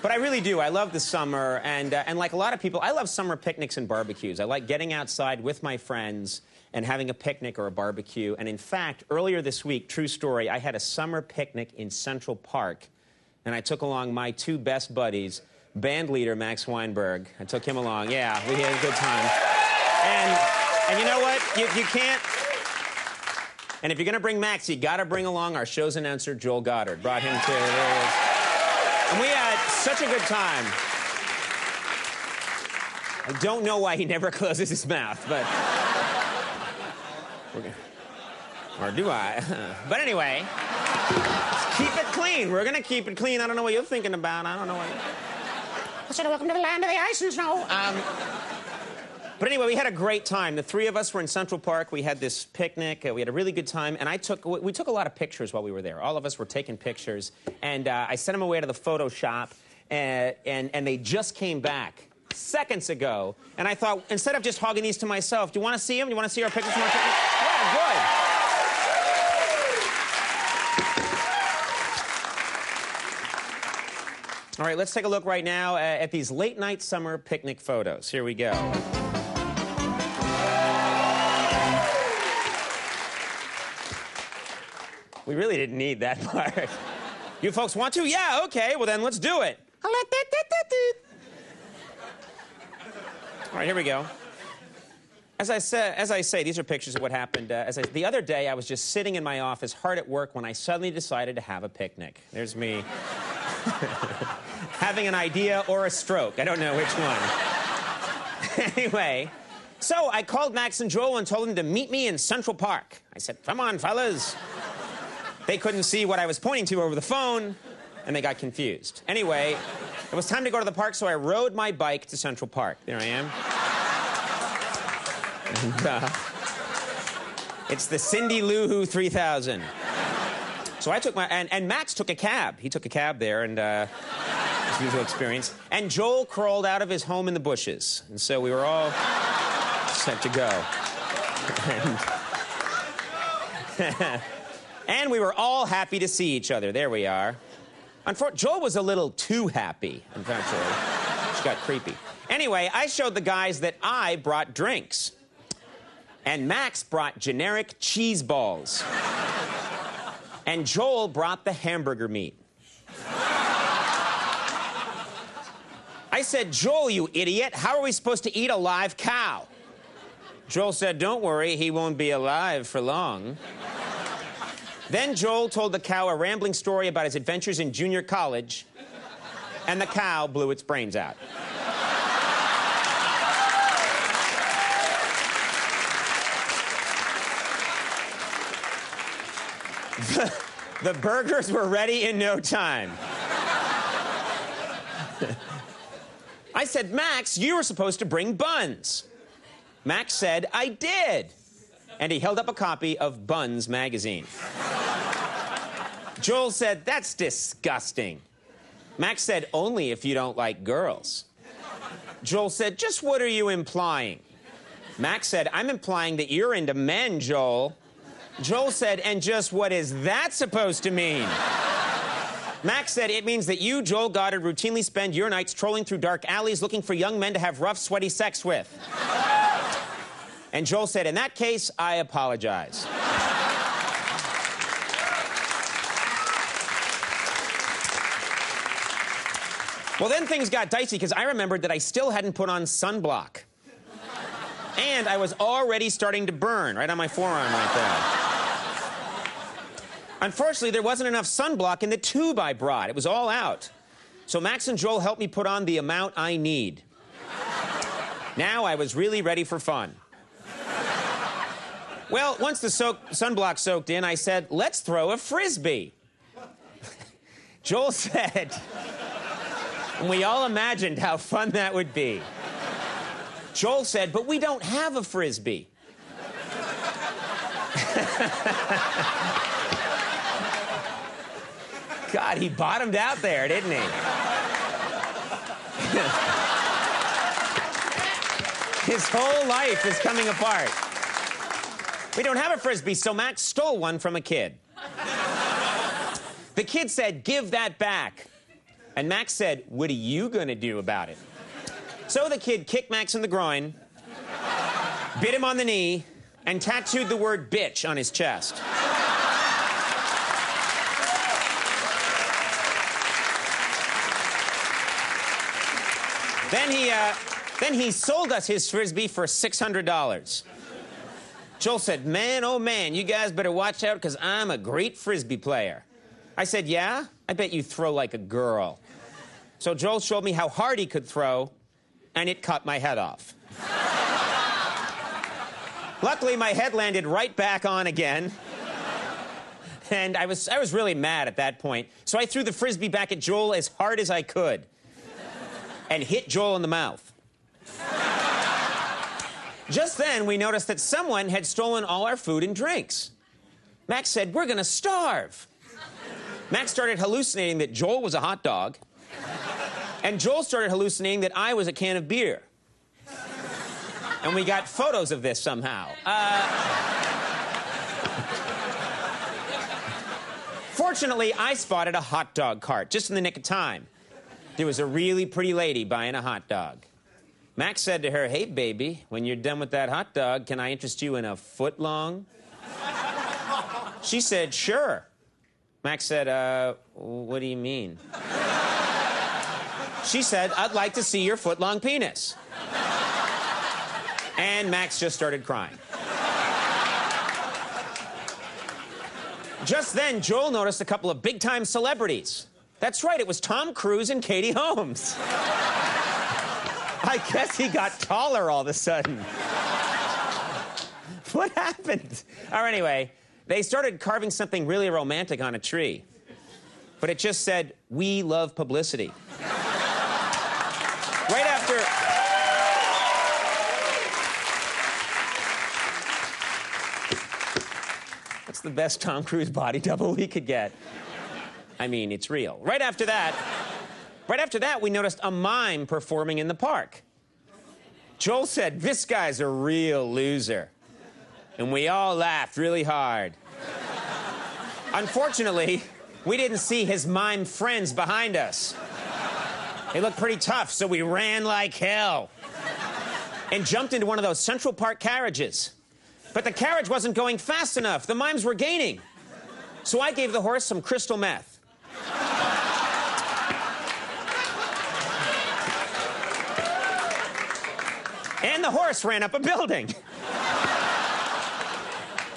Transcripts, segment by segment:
But I really do. I love the summer, and like a lot of people, I love summer picnics and barbecues. I like getting outside with my friends and having a picnic or a barbecue. And in fact, earlier this week, true story, I had a summer picnic in Central Park, and I took along my two best buddies, band leader Max Weinberg. I took him along. Yeah, we had a good time. And you know what? You can't... And if you're going to bring Max, you got to bring along our show's announcer, Joel Goddard. Brought him to... There he is. And we had such a good time. I don't know why he never closes his mouth, but... Or do I? But anyway, keep it clean. We're going to keep it clean. I don't know what you're thinking about. I don't know what... I said, welcome to the land of the ice and snow. But anyway, we had a great time. The three of us were in Central Park. We had this picnic. We had a really good time. And we took a lot of pictures while we were there. All of us were taking pictures. And I sent them away to the photo shop. And they just came back seconds ago. And I thought, instead of just hogging these to myself, do you want to see them? Do you want to see our pictures from our picnic? Yeah, good. All right, let's take a look right now at these late-night summer picnic photos. Here we go. We really didn't need that part. You folks want to? Yeah, okay. Well, then let's do it. All right, here we go. As I say, these are pictures of what happened. The other day, I was just sitting in my office, hard at work, when I suddenly decided to have a picnic. There's me having an idea or a stroke. I don't know which one. Anyway, so I called Max and Joel and told them to meet me in Central Park. I said, come on, fellas. They couldn't see what I was pointing to over the phone, and they got confused. Anyway, it was time to go to the park, so I rode my bike to Central Park. There I am. And, it's the Cindy Lou Who 3000. So I took and Max took a cab. He took a cab there, and his usual experience. And Joel crawled out of his home in the bushes. And so we were all set to go. And we were all happy to see each other. There we are. Joel was a little too happy, unfortunately. She got creepy. Anyway, I showed the guys that I brought drinks. And Max brought generic cheese balls. And Joel brought the hamburger meat. I said, Joel, you idiot, how are we supposed to eat a live cow? Joel said, don't worry, he won't be alive for long. Then Joel told the cow a rambling story about his adventures in junior college, and the cow blew its brains out. The burgers were ready in no time. I said, Max, you were supposed to bring buns. Max said, I did. And he held up a copy of Buns magazine. Joel said, that's disgusting. Max said, only if you don't like girls. Joel said, just what are you implying? Max said, I'm implying that you're into men, Joel. Joel said, and just what is that supposed to mean? Max said, it means that you, Joel Goddard, routinely spend your nights trolling through dark alleys looking for young men to have rough, sweaty sex with. And Joel said, in that case, I apologize. Well, then things got dicey because I remembered that I still hadn't put on sunblock. And I was already starting to burn right on my forearm right there. Unfortunately, there wasn't enough sunblock in the tube I brought. It was all out. So Max and Joel helped me put on the amount I need. Now I was really ready for fun. Well, once the sunblock soaked in, I said, let's throw a Frisbee. Joel said, and we all imagined how fun that would be. Joel said, but we don't have a Frisbee. God, he bottomed out there, didn't he? His whole life is coming apart. We don't have a Frisbee, so Max stole one from a kid. The kid said, give that back. And Max said, "What are you gonna do about it?" So the kid kicked Max in the groin, bit him on the knee, and tattooed the word bitch on his chest. Then he sold us his Frisbee for $600. Joel said, "Man, oh man, you guys better watch out because I'm a great Frisbee player." I said, "Yeah? I bet you throw like a girl." So Joel showed me how hard he could throw, and it cut my head off. Luckily, my head landed right back on again. And I was really mad at that point. So I threw the Frisbee back at Joel as hard as I could and hit Joel in the mouth. Just then, we noticed that someone had stolen all our food and drinks. Max said, "We're gonna starve." Max started hallucinating that Joel was a hot dog, and Joel started hallucinating that I was a can of beer. And we got photos of this somehow. Fortunately, I spotted a hot dog cart just in the nick of time. There was a really pretty lady buying a hot dog. Max said to her, "Hey, baby, when you're done with that hot dog, can I interest you in a foot-long?" She said, "Sure." Max said, "What do you mean?" She said, "I'd like to see your foot-long penis." And Max just started crying. Just then, Joel noticed a couple of big-time celebrities. That's right, it was Tom Cruise and Katie Holmes. I guess he got taller all of a sudden. What happened? Or anyway, they started carving something really romantic on a tree. But it just said, "We love publicity." Right after... That's the best Tom Cruise body double we could get. I mean, it's real. Right after that, we noticed a mime performing in the park. Joel said, "This guy's a real loser." And we all laughed really hard. Unfortunately, we didn't see his mime friends behind us. They looked pretty tough, so we ran like hell and jumped into one of those Central Park carriages. But the carriage wasn't going fast enough. The mimes were gaining. So I gave the horse some crystal meth. And the horse ran up a building.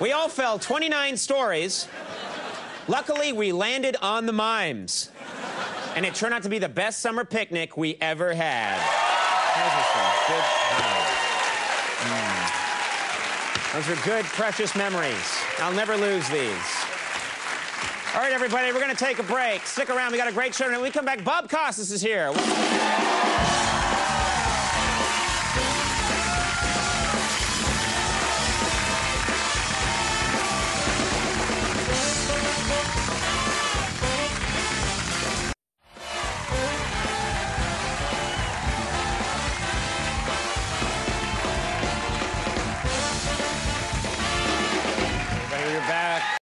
We all fell 29 stories. Luckily, we landed on the mimes. And it turned out to be the best summer picnic we ever had. Those are good, precious memories. I'll never lose these. All right, everybody, we're going to take a break. Stick around. We got a great show. And when we come back, Bob Costas is here.